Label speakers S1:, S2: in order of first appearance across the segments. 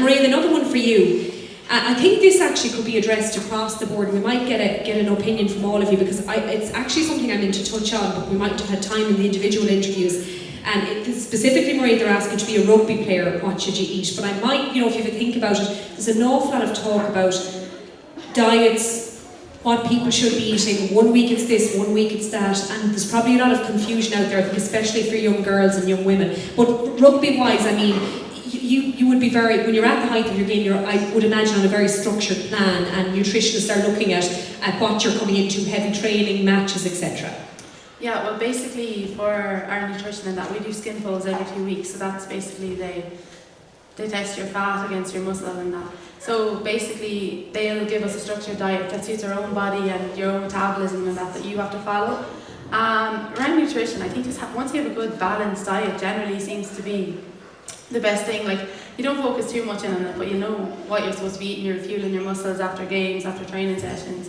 S1: Máiread, another one for you. I think this actually could be addressed across the board. We might get an opinion from all of you, because it's actually something I meant to touch on, but we might have had time in the individual interviews. And specifically, Máiread, they're asking to be a rugby player, what should you eat? But I might, if you think about it, there's an awful lot of talk about diets, what people should be eating. 1 week it's this, 1 week it's that, and there's probably a lot of confusion out there, especially for young girls and young women. But rugby-wise, I mean, you would be very, when you're at the height of your game, I would imagine, on a very structured plan, and nutritionists are looking at what you're coming into, heavy training, matches, etc.
S2: Yeah, well, basically for our nutrition and that, we do skin folds every 2 weeks, so that's basically they test your fat against your muscle and that. So basically they'll give us a structured diet that suits our own body and your own metabolism and that you have to follow. Around nutrition, I think just once you have a good balanced diet, generally seems to be the best thing. Like, you don't focus too much in on it, but you know what you're supposed to be eating, you're fueling your muscles after games, after training sessions.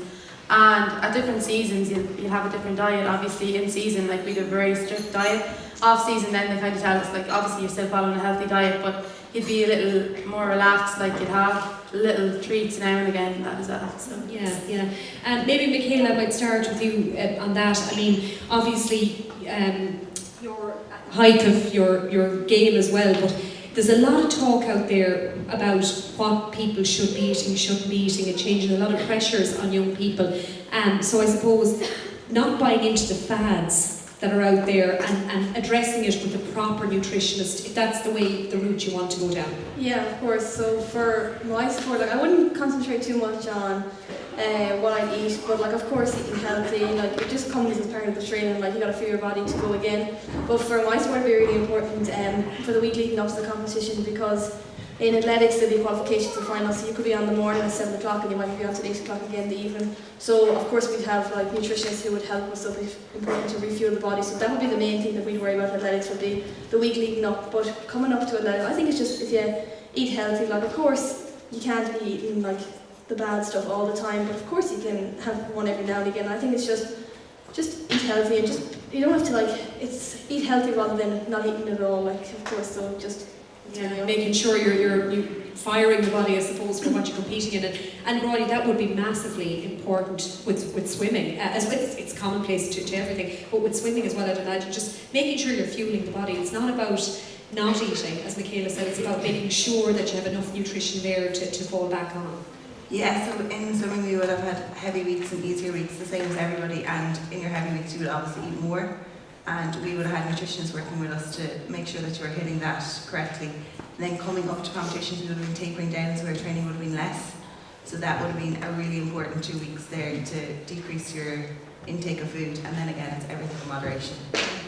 S2: And at different seasons, you'll have a different diet. Obviously, in season, like, we do a very strict diet. Off season, then they kind of tell us, like, obviously you're still following a healthy diet, but you'd be a little more relaxed, like you'd have little treats now and again, that is that. So.
S1: Yeah. And maybe Michaela, I might start with you on that. I mean, obviously, your height of your game as well, but there's a lot of talk out there about what people should be eating, shouldn't be eating, and changing a lot of pressures on young people. So I suppose not buying into the fads that are out there and addressing it with a proper nutritionist, if that's the route you want to go down.
S3: Yeah, of course. So for my sport, like, I wouldn't concentrate too much on what I eat, but like, of course, eating healthy, like, it just comes as part of the training. Like, you got to feel your body to go again. But for my sport, it'd be really important for the week leading up to the competition, because in athletics there'll be qualifications and finals, so you could be on the morning at 7 o'clock and you might be on to 8 o'clock again in the evening. So of course we'd have like nutritionists who would help us, so it'd be important to refuel the body. So that would be the main thing that we'd worry about athletics, would be the week leading up. But coming up to athletics, I think it's just, if you eat healthy, like, of course you can't be eating like the bad stuff all the time, but of course you can have one every now and again. I think it's just eat healthy, and just, you don't have to, like, it's eat healthy rather than not eating at all, like, of course. So just
S1: making sure you're firing the body, I suppose, for what you're competing in. And Rory, that would be massively important with swimming, as well. It's commonplace to everything, but with swimming as well, I'd imagine, just making sure you're fueling the body. It's not about not eating, as Michaela said, it's about making sure that you have enough nutrition there to fall back on.
S4: Yeah, so in swimming we would have had heavy weeks and easier weeks, the same as everybody, and in your heavy weeks you would obviously eat more, and we would have had nutritionists working with us to make sure that you were hitting that correctly. And then coming up to competitions we would have been tapering down, so our training would have been less. So that would have been a really important 2 weeks there to decrease your intake of food, and then again it's everything in moderation.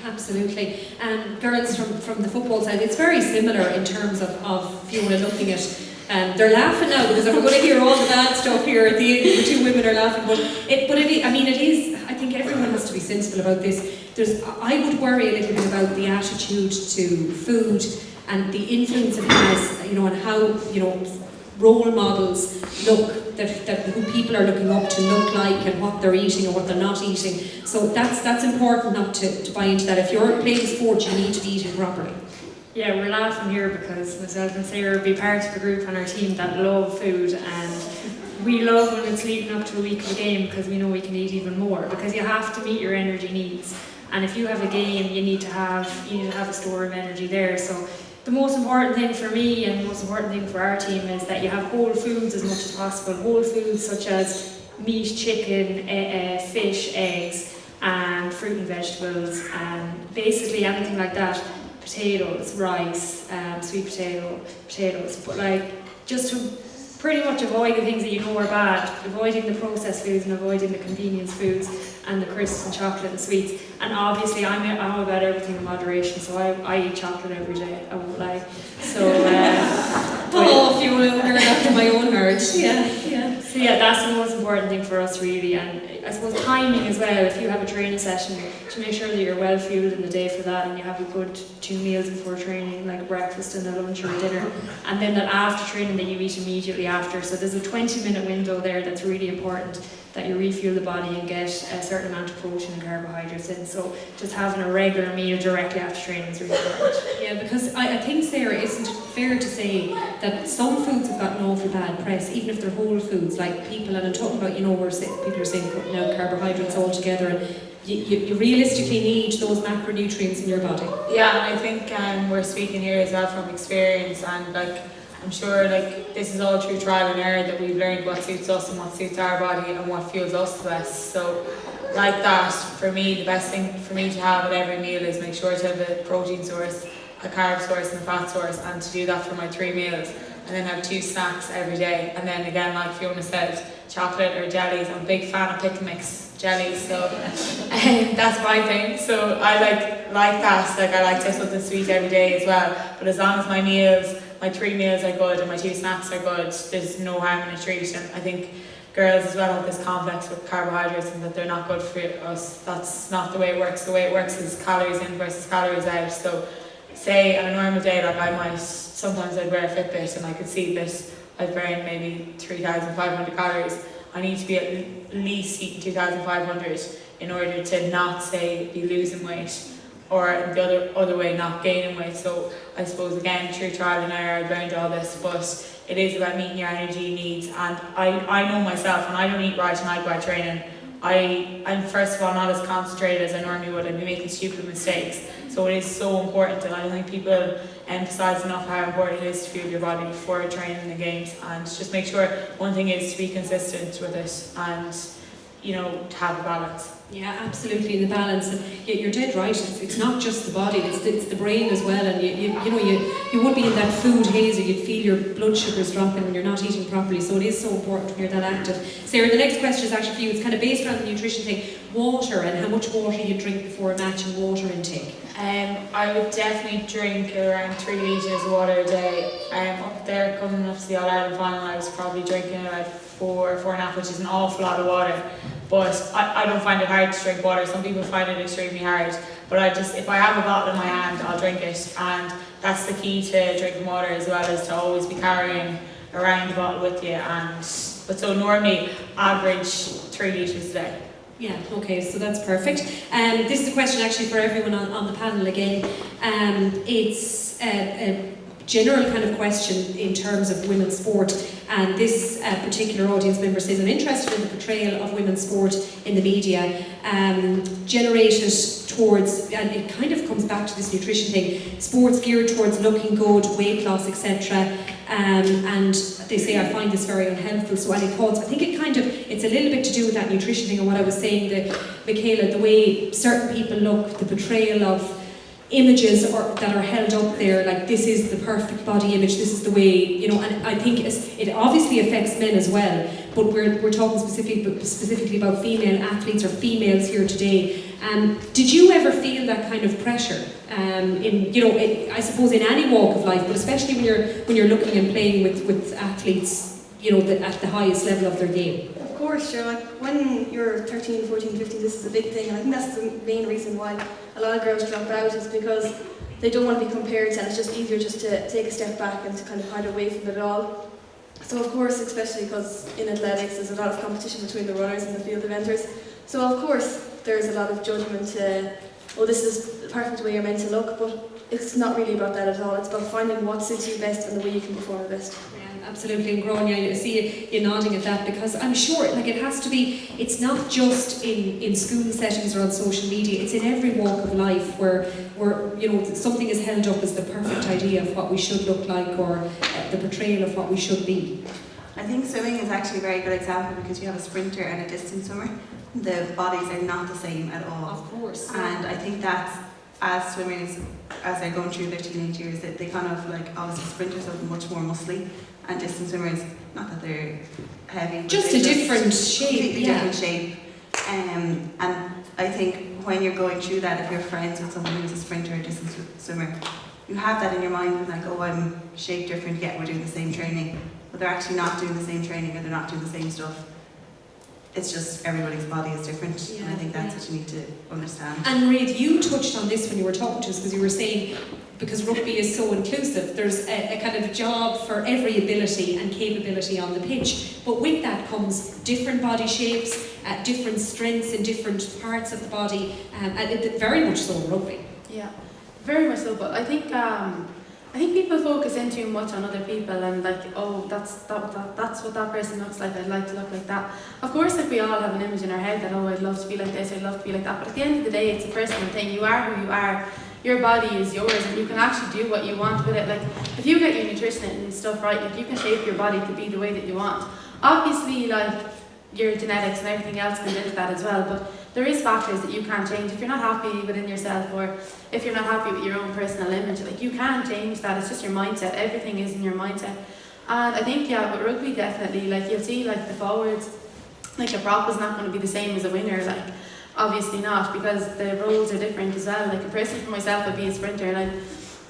S1: Absolutely. And girls from the football side, it's very similar in terms of Fiona looking at. They're laughing now because we're going to hear all the bad stuff here. The two women are laughing, but it is. I think everyone has to be sensible about this. I would worry a little bit about the attitude to food and the influence it has, on how role models look, that who people are looking up to look like, and what they're eating or what they're not eating. So that's important not to buy into that. If you're playing sport, you need to be eating properly.
S5: Yeah, we're laughing here because myself and Sarah will be part of a group on our team that love food, and we love when it's leading up to a week of a game, because we know we can eat even more, because you have to meet your energy needs. And if you have a game, you need to have a store of energy there. So the most important thing for me and the most important thing for our team is that you have whole foods as much as possible. Whole foods such as meat, chicken, fish, eggs, and fruit and vegetables, and basically anything like that. Potatoes, rice, sweet potatoes, but like, just to pretty much avoid the things that you know are bad, avoiding the processed foods and avoiding the convenience foods and the crisps and chocolate and sweets. And obviously I'm about everything in moderation, so I eat chocolate every day, I won't lie. So
S1: if you will, after my own heart. Yeah.
S5: So yeah, that's the most important thing for us really. And I suppose timing as well, if you have a training session, to make sure that you're well fueled in the day for that and you have a good 2 meals before training, like a breakfast and a lunch or a dinner, and then that after training that you eat immediately after. So there's a 20-minute window there that's really important, that you refuel the body and get a certain amount of protein and carbohydrates in. So just having a regular meal directly after training is really important.
S1: Yeah, because I think, Sarah, isn't it fair to say that some foods have got an awful bad press, even if they're whole foods, like people, and I'm talking about, where people are saying cutting out carbohydrates altogether, and you realistically need those macronutrients in your body.
S6: Yeah, and I think we're speaking here as well from experience, and I'm sure this is all through trial and error that we've learned what suits us and what suits our body and what fuels us the best. So like that, for me, the best thing for me to have at every meal is make sure to have a protein source, a carb source and a fat source, and to do that for my 3 meals, and then have 2 snacks every day. And then again, like Fiona said, chocolate or jellies. I'm a big fan of pick and mix jellies, so that's my thing. So I like that. I like to have something sweet every day as well. But as long as my 3 meals are good and my 2 snacks are good, there's no harm in a treat. And I think girls as well have this complex with carbohydrates and that they're not good for us. That's not the way it works. The way it works is calories in versus calories out. So say on a normal day, sometimes I'd wear a Fitbit and I could see that I'd burn maybe 3,500 calories. I need to be at least eating 2,500 in order to not be losing weight, or in the other way, not gaining weight. So I suppose again, through trial and error, I've learned all this, but it is about meeting your energy needs. And I know myself, when I don't eat right and I go out training, I'm first of all not as concentrated as I normally would. I'd be making stupid mistakes. So it is so important, and I don't think people emphasise enough how important it is to fuel your body before training the games. And just make sure, one thing is to be consistent with it and to have a balance.
S1: Yeah, absolutely, in the balance. And you're dead right. It's not just the body; it's the brain as well. And you would be in that food haze, or you'd feel your blood sugars dropping when you're not eating properly. So it is so important when you're that active. Sarah, the next question is actually for you. It's kind of based around the nutrition thing. Water, and how much water you drink before a match, and water intake.
S6: I would definitely drink around 3 litres of water a day. Up there coming up to the All-Ireland final, I was probably drinking about 4.5, which is an awful lot of water. But I don't find it hard to drink water. Some people find it extremely hard. But if I have a bottle in my hand, I'll drink it. And that's the key to drinking water as well, is to always be carrying around the bottle with you. But so normally, average 3 litres a day.
S1: Yeah, okay, so that's perfect. This is a question actually for everyone on the panel again. It's a general kind of question in terms of women's sport, and this particular audience member says, I'm interested in the portrayal of women's sport in the media, generated towards, and it kind of comes back to this nutrition thing, sports geared towards looking good, weight loss, etc. And they say, I find this very unhelpful. So any thoughts? I think it's a little bit to do with that nutrition thing and what I was saying, that Michaela, the way certain people look, the portrayal of images that are held up there, like this is the perfect body image, this is the way, and I think it obviously affects men as well, but we're talking specifically about female athletes or females here today. Did you ever feel that kind of pressure I suppose in any walk of life, but especially when you're looking and playing with athletes, at the highest level of their game?
S3: Of course, sure. When you're 13, 14, 15, this is a big thing, and I think that's the main reason why a lot of girls drop out, is because they don't want to be compared to, and it's just easier just to take a step back and to kind of hide away from it all. So of course, especially because in athletics there's a lot of competition between the runners and the field eventers, so of course there's a lot of judgment to, this is the perfect way you're meant to look, but it's not really about that at all. It's about finding what suits you best and the way you can perform the best.
S1: Yeah, absolutely, and Gráinne, I see you nodding at that, because I'm sure it has to be, it's not just in school settings or on social media, it's in every walk of life where something is held up as the perfect idea of what we should look like, or the portrayal of what we should be.
S4: I think swimming is actually a very good example, because you have a sprinter and a distance swimmer. The bodies are not the same at all.
S1: Of course.
S4: And I think that's, as swimmers, as they're going through their teenage years, that they kind of obviously sprinters are much more muscly, and distance swimmers, not that they're heavy,
S1: just a different shape.
S4: Completely different shape. And I think when you're going through that, if you're friends with someone who's a sprinter or a distance swimmer, you have that in your mind, like, I'm shaped different, yet we're doing the same training, but they're actually not doing the same training, or they're not doing the same stuff. it's just everybody's body is different, and I think that's what you need to understand.
S1: And Máiread, you touched on this when you were talking to us, because you were saying, because rugby is so inclusive, there's a kind of job for every ability and capability on the pitch. But with that comes different body shapes, different strengths in different parts of the body, and very much so in rugby.
S2: Yeah, very much so. But I think people focus in too much on other people and like, oh, that's what that person looks like. I'd like to look like that. Of course, like we all have an image in our head that, oh, I'd love to be like this, I'd love to be like that. But at the end of the day, it's a personal thing. You are who you are. Your body is yours, and you can actually do what you want with it. Like, if you get your nutrition and stuff right, like you can shape your body to be the way that you want. Obviously, like your genetics and everything else comes into that as well. But there is factors that you can't change. If you're not happy within yourself, or if you're not happy with your own personal image, like you can't change that. It's just your mindset. Everything is in your mindset. And I think, yeah, with rugby definitely, like you'll see, like the forwards, like a prop is not going to be the same as a winger. Like, obviously not, because the roles are different as well. Like a person for myself, I'd be a sprinter,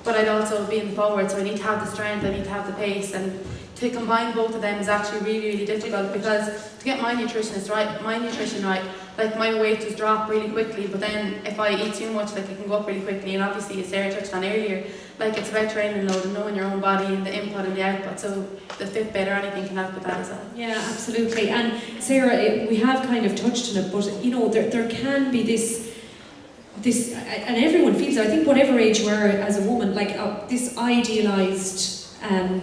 S2: but I'd also be in the forward, so I need to have the strength, I need to have the pace, and to combine both of them is actually really, really difficult, because to get my nutrition right, like my weight just drop really quickly, but then if I eat too much, like it can go up really quickly. And obviously, as Sarah touched on earlier, like it's about training load and knowing your own body and the input and the output, so the Fitbit or anything can help with that as well.
S1: Yeah, absolutely. And Sarah, we have kind of touched on it, but you know, there can be this, and everyone feels it. I think whatever age you are as a woman, like this idealised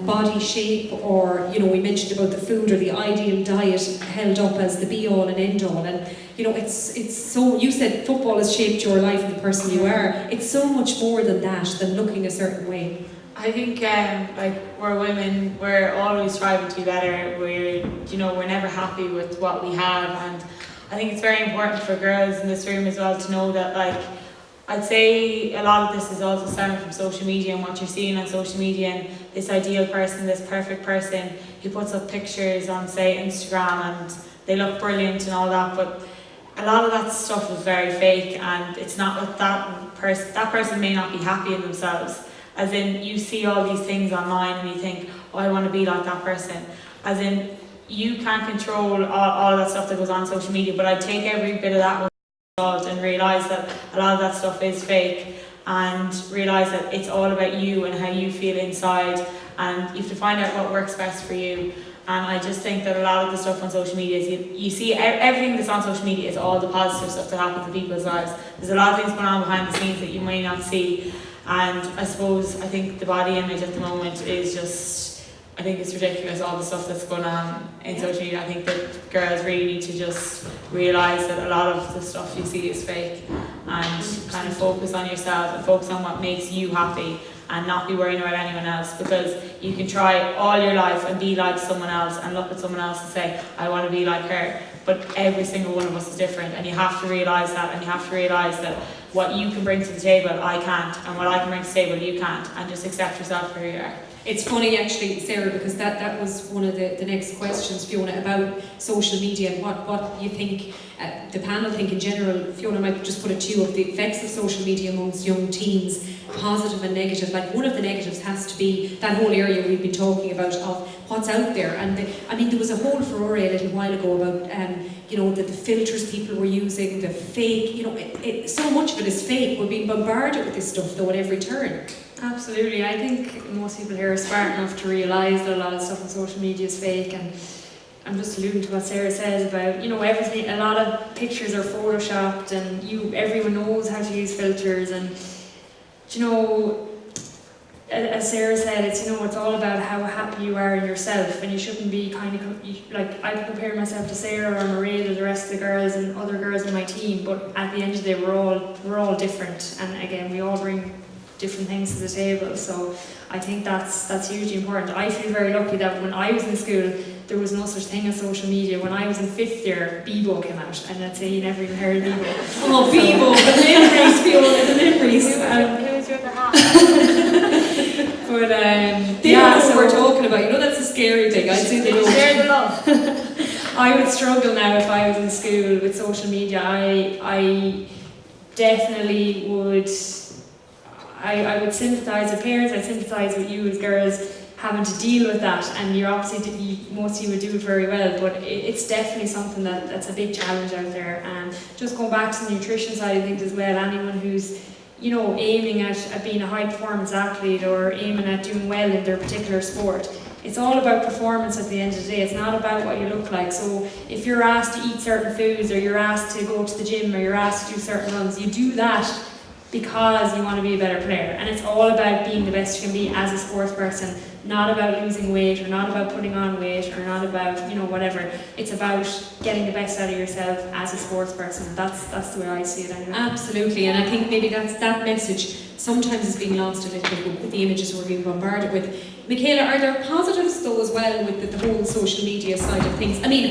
S1: body shape, or you know, we mentioned about the food or the ideal diet held up as the be all and end all, and you know, it's so, you said football has shaped your life and the person you are. It's so much more than that, than looking a certain way.
S6: I think like we're women, we're always striving to be better. We're never happy with what we have, and I think it's very important for girls in this room as well to know that, like, I'd say a lot of this is also stemming from social media and what you're seeing on social media, and this ideal person, this perfect person who puts up pictures on, say, Instagram, and they look brilliant and all that, but a lot of that stuff is very fake, and it's not that person may not be happy in themselves. As in, you see all these things online and you think, oh, I want to be like that person. As in, you can't control all that stuff that goes on social media, but I take every bit of that with salt and realise that a lot of that stuff is fake, and realise that it's all about you and how you feel inside, and you have to find out what works best for you. And I just think that a lot of the stuff on social media is, you see everything that's on social media is all the positive stuff that happens in people's lives. There's a lot of things going on behind the scenes that you may not see. And I think the body image at the moment is just, I think it's ridiculous, all the stuff that's going on in social media. I think that girls really need to just realise that a lot of the stuff you see is fake, and kind of focus on yourself and focus on what makes you happy, and not be worrying about anyone else, because you can try all your life and be like someone else and look at someone else and say, I want to be like her, but every single one of us is different, and you have to realise that, and you have to realise that what you can bring to the table I can't, and what I can bring to the table you can't, and just accept yourself for who you are.
S1: It's funny actually, Sarah, because that was one of the next questions, Fiona, about social media and what you think, the panel think in general. Fiona might just put it to you, of the effects of social media amongst young teens, positive and negative. Like, one of the negatives has to be that whole area we've been talking about of what's out there. And there was a whole furore a little while ago about the filters people were using, the fake, so much of it is fake. We're being bombarded with this stuff though at every turn.
S5: Absolutely. I think most people here are smart enough to realise that a lot of stuff on social media is fake, and I'm just alluding to what Sarah says about, everything. A lot of pictures are photoshopped, and everyone knows how to use filters, and as Sarah said, it's all about how happy you are in yourself, and you shouldn't be I compare myself to Sarah or Máiread or the rest of the girls and other girls in my team, but at the end of the day we're all different, and again we all bring different things to the table. So I think that's hugely important. I feel very lucky that when I was in school there was no such thing as social media. When I was in 5th year, Bebo came out, and I'd say you never even heard of Bebo.
S1: Oh, Bebo, the memories, Fiona, the memories.
S6: Who was your other half?
S1: But they don't know what we're talking about. That's a scary thing. I'd say they don't.
S6: Share the love.
S5: I would struggle now if I was in school with social media. I definitely would. I would sympathise with parents. I'd sympathise with you as girls having to deal with that, and you're obviously, most of you would do it very well, but it's definitely something that's a big challenge out there. And just going back to the nutrition side of things as well, anyone who's aiming at being a high performance athlete or aiming at doing well in their particular sport, it's all about performance at the end of the day. It's not about what you look like. So if you're asked to eat certain foods, or you're asked to go to the gym, or you're asked to do certain runs, you do that because you want to be a better player. And it's all about being the best you can be as a sports person, not about losing weight, or not about putting on weight, or not about, whatever. It's about getting the best out of yourself as a sports person. That's the way I see it anyway.
S1: Absolutely, and I think maybe that message sometimes is being lost a little bit with the images we're being bombarded with. Michaela, are there positives though as well with the whole social media side of things? I mean,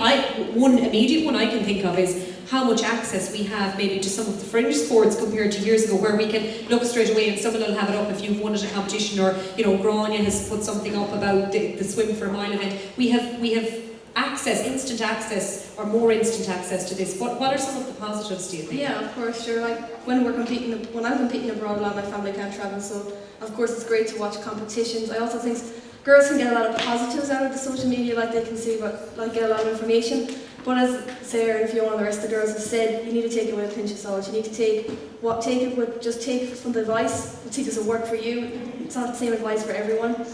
S1: one immediate one I can think of is how much access we have maybe to some of the fringe sports compared to years ago, where we can look straight away and someone will have it up if you've won at a competition, or Gráinne has put something up about the swim for a mile event. We have access, instant access, or more instant access to this. What are some of the positives, do you think?
S3: Yeah, of course, sure. Like when I'm competing abroad, a lot of my family can't travel, so of course it's great to watch competitions. I also think girls can get a lot of positives out of the social media, like they can see get a lot of information. But as Sarah and Fiona and the rest of the girls have said, you need to take it with a pinch of salt. You need to take from the advice. See, does it work for you? It's not the same advice for everyone.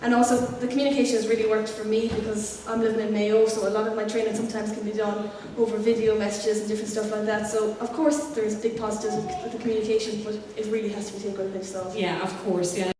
S3: And also, the communication has really worked for me because I'm living in Mayo, so a lot of my training sometimes can be done over video messages and different stuff like that. So, of course, there's big positives with the communication, but it really has to be taken with a pinch of salt.
S1: Yeah, of course, yeah.